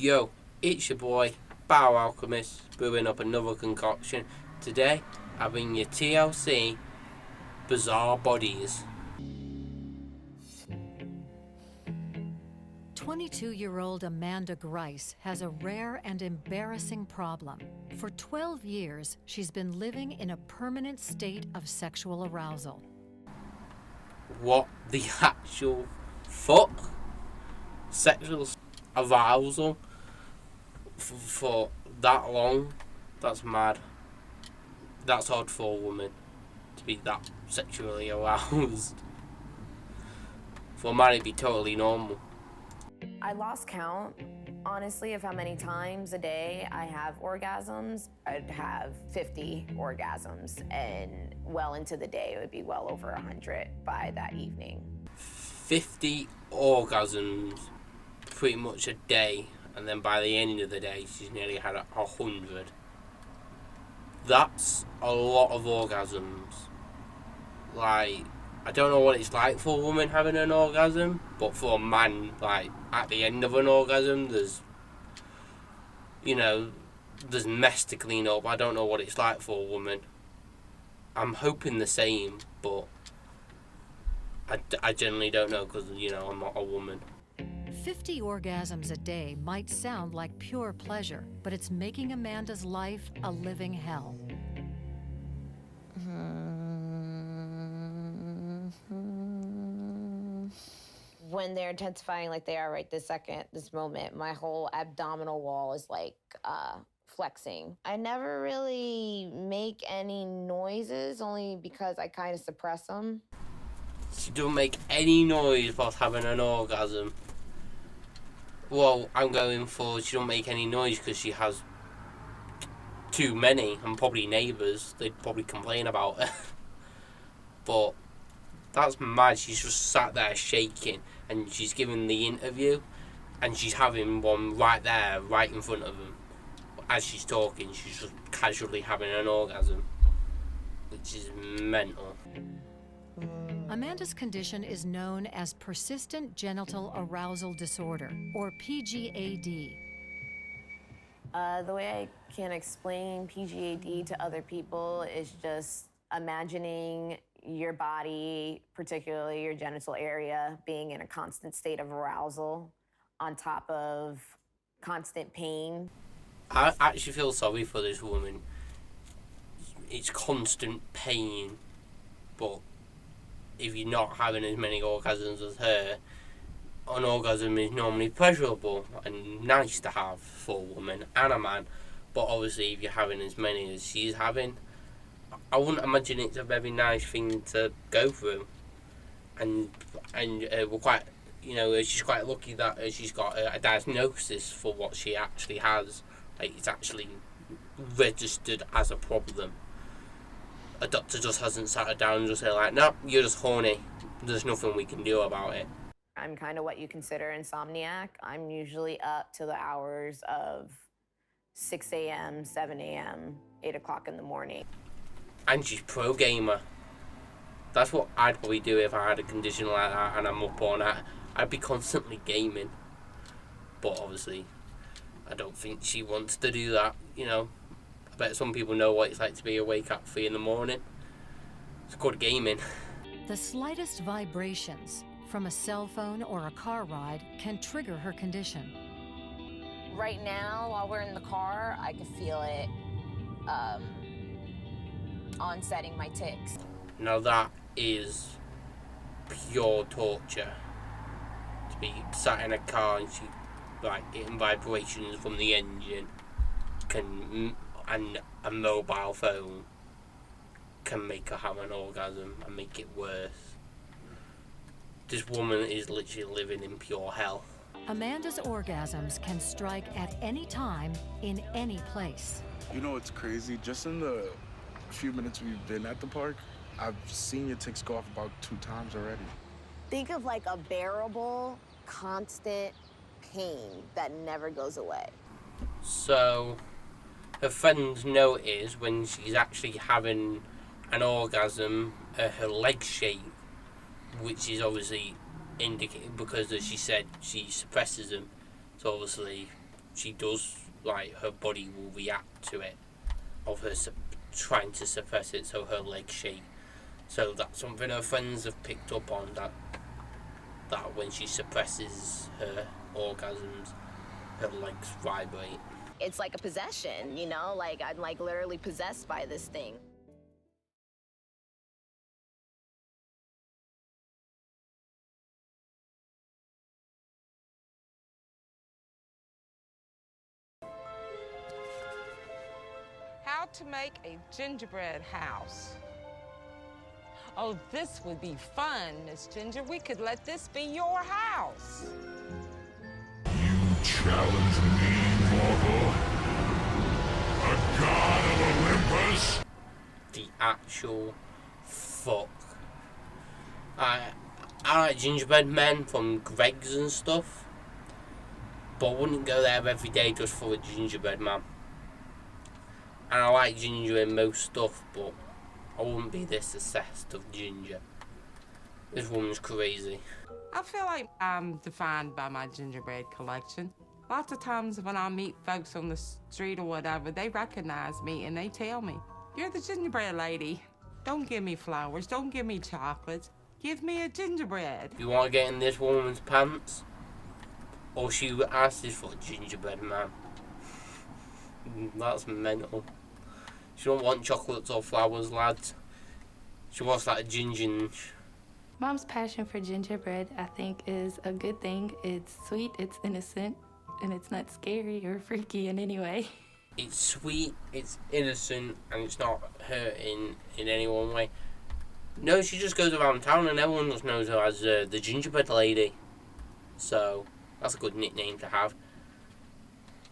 Yo, it's your boy, Bow Alchemist, brewing up another concoction. Today, I bring you TLC Bizarre Bodies. 22-year-old Amanda Grice has a rare and embarrassing problem. For 12 years, she's been living in a permanent state of sexual arousal. What the actual fuck? Sexual arousal for that long? That's mad. That's odd for a woman to be that sexually aroused. For a man, it'd be totally normal. I lost count, honestly, of how many times a day I have orgasms. I'd have 50 orgasms, and well into the day, it would be well over 100 by that evening. 50 orgasms pretty much a day, and then by the end of the day, she's nearly had 100. That's a lot of orgasms. Like, I don't know what it's like for a woman having an orgasm, but for a man, like, at the end of an orgasm, there's mess to clean up. I don't know what it's like for a woman. I'm hoping the same, but I generally don't know because, I'm not a woman. 50 orgasms a day might sound like pure pleasure, but it's making Amanda's life a living hell. When they're intensifying like they are right this moment, my whole abdominal wall is like flexing. I never really make any noises, only because I kind of suppress them. She don't make any noise whilst having an orgasm. Well, I'm going for she don't make any noise because she has too many, and probably neighbours. They'd probably complain about it. But that's mad. She's just sat there shaking, and she's giving the interview, and she's having one right there, right in front of him. As she's talking, she's just casually having an orgasm, which is mental. Amanda's condition is known as persistent genital arousal disorder, or PGAD. The way I can explain PGAD to other people is just imagining your body, particularly your genital area, being in a constant state of arousal on top of constant pain. I actually feel sorry for this woman. It's constant pain, but if you're not having as many orgasms as her, an orgasm is normally pleasurable and nice to have for a woman and a man. But obviously, if you're having as many as she's having, I wouldn't imagine it's a very nice thing to go through. And we're quite, she's quite lucky that she's got a diagnosis for what she actually has. Like, it's actually registered as a problem. A doctor just hasn't sat her down and just said, like, no, you're just horny. There's nothing we can do about it. I'm kind of what you consider insomniac. I'm usually up to the hours of 6 a.m., 7 a.m., 8 o'clock in the morning. And she's pro gamer. That's what I'd probably do if I had a condition like that and I'm up all night. I'd be constantly gaming. But obviously, I don't think she wants to do that, I bet some people know what it's like to be awake at 3 in the morning. It's called gaming. The slightest vibrations from a cell phone or a car ride can trigger her condition. Right now, while we're in the car, I can feel it onsetting my tics. Now that is pure torture. To be sat in a car and she, getting vibrations from the engine and a mobile phone can make her have an orgasm and make it worse. This woman is literally living in pure hell. Amanda's orgasms can strike at any time, in any place. It's crazy. Just in the few minutes we've been at the park, I've seen your tics go off about 2 times already. Think of like a bearable, constant pain that never goes away. So, her friends notice when she's actually having an orgasm, her legs shake, which is obviously indicated because, as she said, she suppresses them. So obviously, she does, like, her body will react to it, of her trying to suppress it so her legs shake. So that's something her friends have picked up on, that when she suppresses her orgasms, her legs vibrate. It's like a possession, you know? Like, I'm like literally possessed by this thing. How to make a gingerbread house. Oh, this would be fun, Miss Ginger. We could let this be your house. You challenge me, mortal? A god of Olympus? The actual fuck. I like gingerbread men from Greg's and stuff, but I wouldn't go there every day just for a gingerbread man. And I like ginger in most stuff, but I wouldn't be this obsessed of ginger. This woman's crazy. I feel like I'm defined by my gingerbread collection. Lots of times when I meet folks on the street or whatever, they recognize me and they tell me, "You're the gingerbread lady. Don't give me flowers, don't give me chocolates. Give me a gingerbread." You want to get in this woman's pants? Or she asked this for a gingerbread man. That's mental. She don't want chocolates or flowers, lads. She wants like a ginger. Mom's passion for gingerbread, I think, is a good thing. It's sweet, it's innocent, and it's not scary or freaky in any way. It's sweet, it's innocent, and it's not hurting in any one way. No, she just goes around town and everyone just knows her as the gingerbread lady. So, that's a good nickname to have.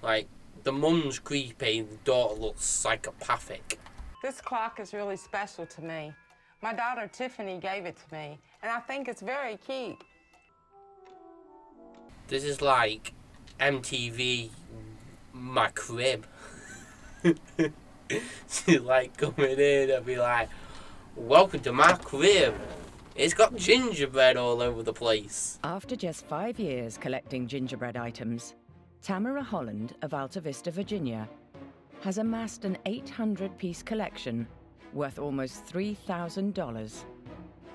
Like, the mum's creepy, the daughter looks psychopathic. This clock is really special to me. My daughter Tiffany gave it to me, and I think it's very cute. This is like MTV My Crib. She's like coming in and be like, "Welcome to my crib. It's got gingerbread all over the place." After just 5 years collecting gingerbread items, Tamara Holland of Alta Vista, Virginia, has amassed an 800-piece collection worth almost $3,000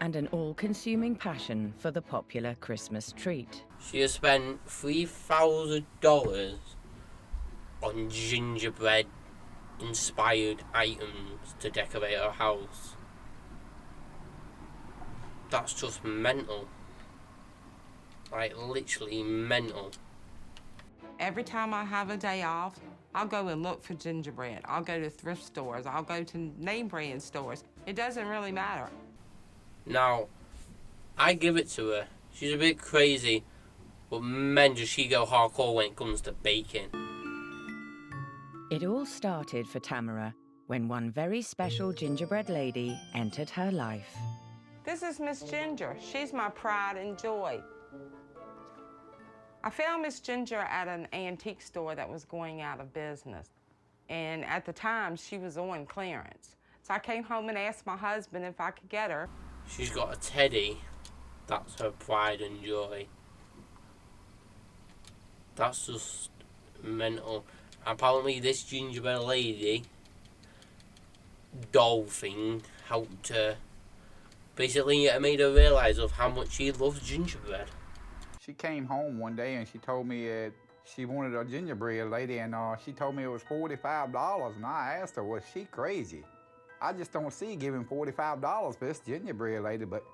and an all-consuming passion for the popular Christmas treat. She has spent $3,000 on gingerbread-inspired items to decorate her house. That's just mental. Like, literally mental. Every time I have a day off, I'll go and look for gingerbread. I'll go to thrift stores. I'll go to name brand stores. It doesn't really matter. Now, I give it to her. She's a bit crazy, but man, does she go hardcore when it comes to baking. It all started for Tamara when one very special gingerbread lady entered her life. This is Miss Ginger. She's my pride and joy. I found Miss Ginger at an antique store that was going out of business. And at the time, she was on clearance. So I came home and asked my husband if I could get her. She's got a teddy. That's her pride and joy. That's just mental. Apparently this gingerbread lady doll thing helped her. Basically, it made her realise of how much she loves gingerbread. She came home one day and she told me she wanted a gingerbread lady, and she told me it was $45. And I asked her, was she crazy? I just don't see giving $45 for this gingerbread lady, but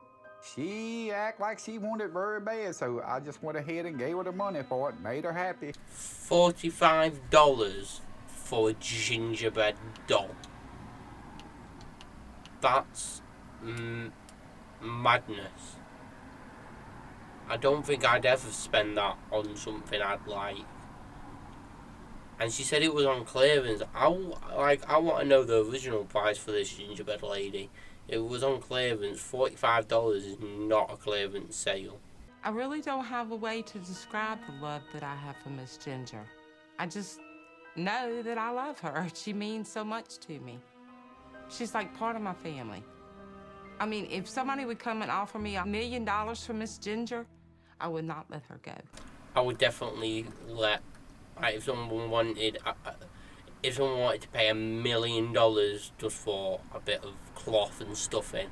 she act like she wanted it very bad, so I just went ahead and gave her the money for it, made her happy. $45 for a gingerbread doll. That's madness. I don't think I'd ever spend that on something I'd like. And she said it was on clearance. I want to know the original price for this gingerbread lady. It was on clearance. $45 is not a clearance sale. I really don't have a way to describe the love that I have for Miss Ginger. I just know that I love her. She means so much to me. She's like part of my family. I mean, if somebody would come and offer me $1 million for Miss Ginger, I would not let her go. I would definitely let Like, if someone wanted to pay $1 million just for a bit of cloth and stuffing,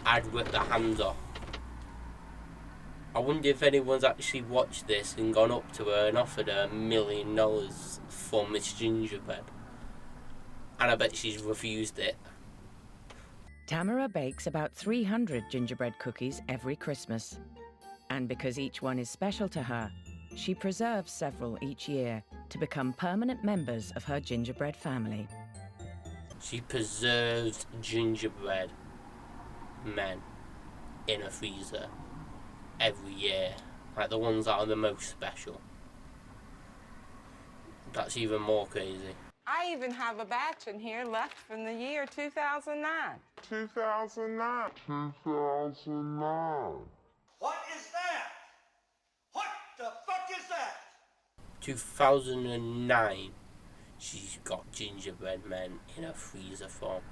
I'd rip their hands off. I wonder if anyone's actually watched this and gone up to her and offered her $1 million for Miss Gingerbread. And I bet she's refused it. Tamara bakes about 300 gingerbread cookies every Christmas. And because each one is special to her, she preserves several each year to become permanent members of her gingerbread family. She preserves gingerbread men in a freezer every year, like the ones that are the most special. That's even more crazy. I even have a batch in here left from the year 2009. 2009. What is that? What the fuck is that? 2009, she's got gingerbread men in a freezer form.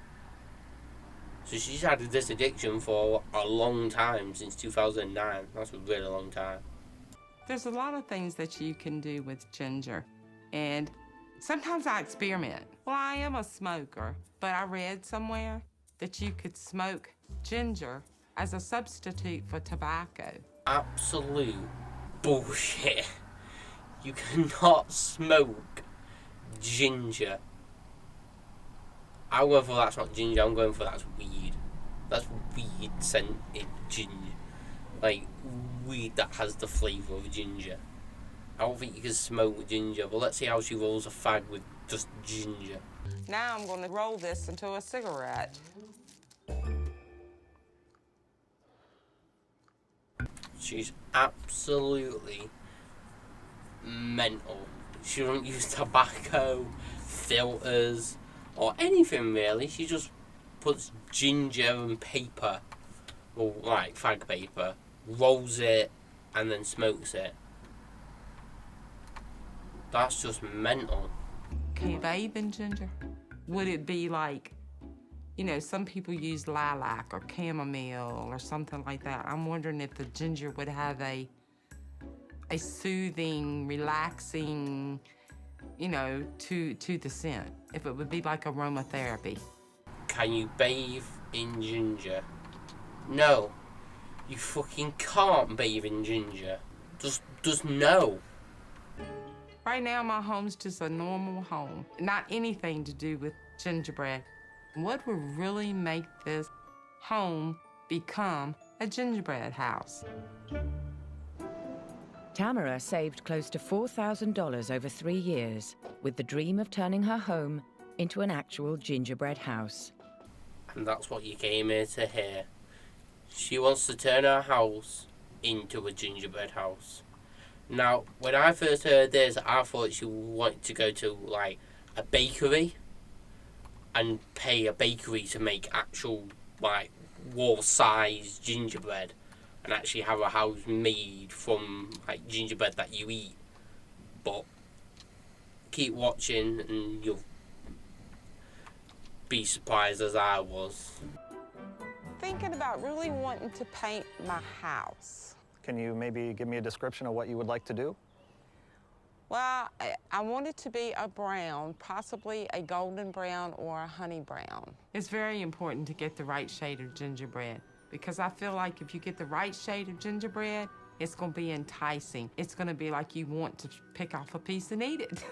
So she's had this addiction for a long time, since 2009. That's a really long time. There's a lot of things that you can do with ginger, and sometimes I experiment. Well, I am a smoker, but I read somewhere that you could smoke ginger as a substitute for tobacco. Absolute bullshit. You cannot smoke ginger. I'm going for that's not ginger, I'm going for that's weed. That's weed scented ginger. Like, weed that has the flavour of ginger. I don't think you can smoke ginger, but let's see how she rolls a fag with just ginger. Now I'm going to roll this into a cigarette. She's absolutely mental. She doesn't use tobacco, filters, or anything really. She just puts ginger and paper, or like fag paper, rolls it, and then smokes it. That's just mental. Can you bathe in ginger? Would it be like, you know, some people use lilac or chamomile or something like that. I'm wondering if the ginger would have a soothing, relaxing, you know, to the scent. If it would be like aromatherapy. Can you bathe in ginger? No. You fucking can't bathe in ginger. Just no. Right now, my home's just a normal home. Not anything to do with gingerbread. What would really make this home become a gingerbread house? Tamara saved close to $4,000 over 3 years with the dream of turning her home into an actual gingerbread house. And that's what you came here to hear. She wants to turn her house into a gingerbread house. Now, when I first heard this, I thought she wanted to go to, like, a bakery and pay a bakery to make actual, like, wall-sized gingerbread and actually have a house made from, like, gingerbread that you eat. But keep watching and you'll be surprised as I was. Thinking about really wanting to paint my house. Can you maybe give me a description of what you would like to do? Well, I want it to be a brown, possibly a golden brown or a honey brown. It's very important to get the right shade of gingerbread because I feel like if you get the right shade of gingerbread, it's going to be enticing. It's going to be like you want to pick off a piece and eat it.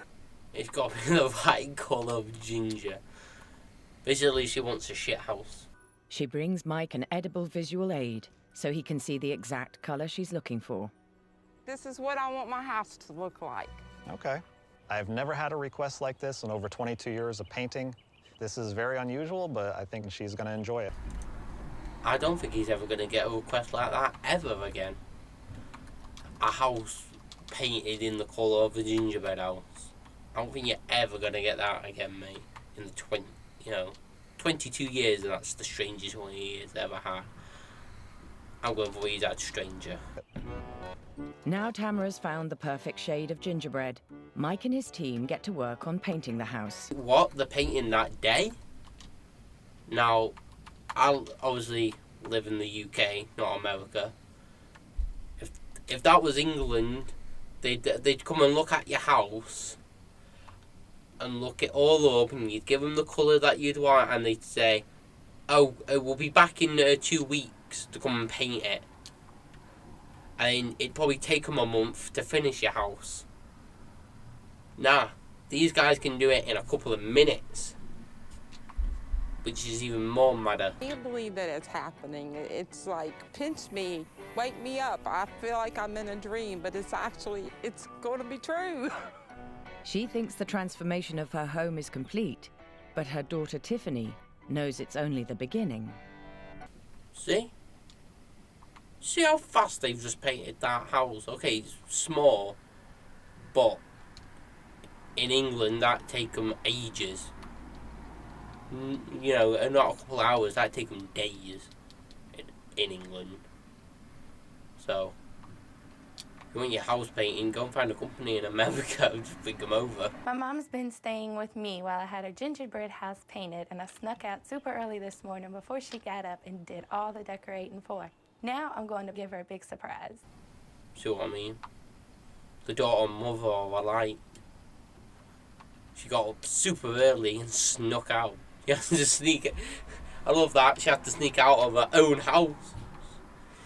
It's got to be the right colour of ginger. Basically, she wants a shit house. She brings Mike an edible visual aid so he can see the exact colour she's looking for. This is what I want my house to look like. Okay. I've never had a request like this in over 22 years of painting. This is very unusual, but I think she's going to enjoy it. I don't think he's ever going to get a request like that ever again. A house painted in the colour of a gingerbread house. I don't think you're ever going to get that again, mate. In the 22 years, and that's the strangest one he's ever had. I'm going to avoid that stranger. Now Tamara's found the perfect shade of gingerbread, Mike and his team get to work on painting the house. What? They're painting that day? Now, I obviously live in the UK, not America. If that was England, they'd come and look at your house and look it all up, and you'd give them the colour that you'd want, and they'd say, oh, we'll be back in 2 weeks to come and paint it. And it'd probably take them a month to finish your house. Nah, these guys can do it in a couple of minutes, which is even more madder. I can't believe that it's happening. It's like, pinch me, wake me up. I feel like I'm in a dream, but it's going to be true. She thinks the transformation of her home is complete, but her daughter Tiffany knows it's only the beginning. See? See how fast they've just painted that house? Okay, it's small, but in England that'd take them ages. You know, not a couple of hours, that'd take them days in England. So, if you want your house painting, go and find a company in America and just bring them over. My mom's been staying with me while I had her gingerbread house painted, and I snuck out super early this morning before she got up and did all the decorating for her. Now I'm going to give her a big surprise. See what I mean? The daughter and mother are alike. She got up super early and snuck out. She had to sneak. I love that. She had to sneak out of her own house.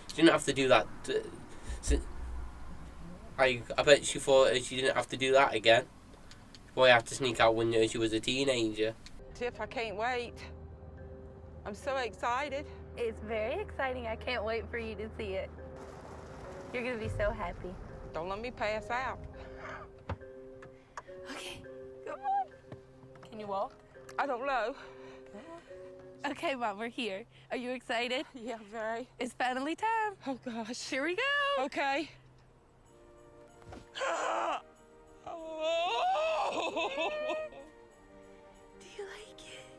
She didn't have to do that. I bet she thought she didn't have to do that again. She probably had to sneak out when she was a teenager. Tiff, I can't wait. I'm so excited. It's very exciting. I can't wait for you to see it. You're going to be so happy. Don't let me pass out. Okay, come on. Can you walk? I don't know. Okay, Mom, we're here. Are you excited? Yeah, very. It's finally time. Oh, gosh. Here we go. Okay. Do you like it?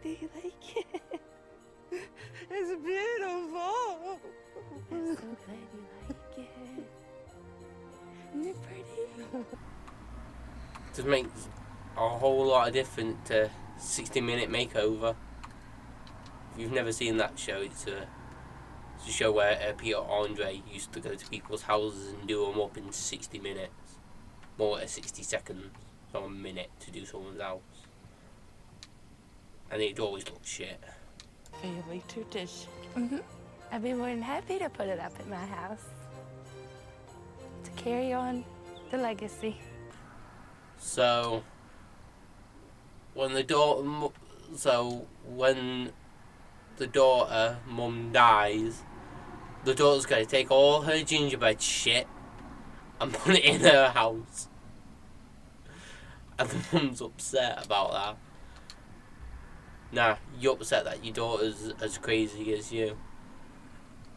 Do you like it? It's beautiful. I'm so glad you like it. Isn't it pretty? Just makes a whole lot of difference to 60-minute makeover. If you've never seen that show, it's a show where Peter Andre used to go to people's houses and do them up in 60 minutes. More like 60 seconds, so a minute to do someone's house. And it always looked shit. Family tradition. Mm-hmm. I'd be more than happy to put it up at my house to carry on the legacy. So when the daughter mum dies, the daughter's gonna take all her gingerbread shit and put it in her house, and the mum's upset about that. Nah, you're upset that your daughter's as crazy as you.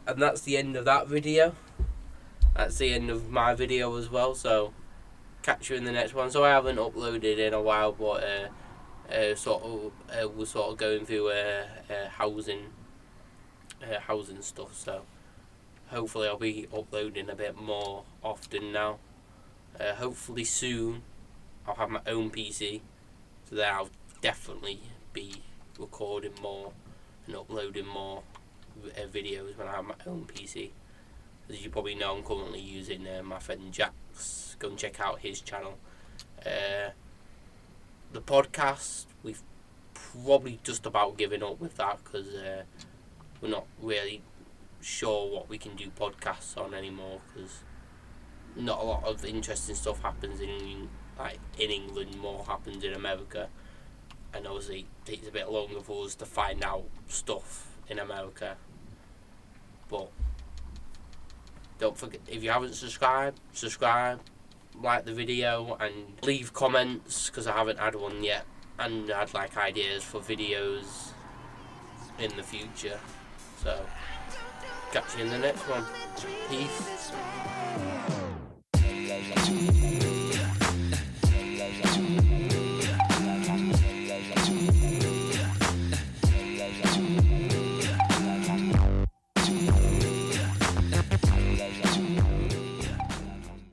And that's the end of that video. That's the end of my video as well, so catch you in the next one. So I haven't uploaded in a while, but we're sort of going through housing stuff, so hopefully I'll be uploading a bit more often now. Hopefully soon I'll have my own PC, so then I'll definitely be recording more and uploading more videos when I have my own PC. As you probably know, I'm currently using my friend Jack's. Go and check out his channel. The podcast, we've probably just about given up with that because we're not really sure what we can do podcasts on anymore, because not a lot of interesting stuff happens in England. More happens in America, and obviously it takes a bit longer for us to find out stuff in America. But don't forget, if you haven't subscribed, like the video and leave comments, because I haven't had one yet, and I'd like ideas for videos in the future. So catch you in the next one. Peace.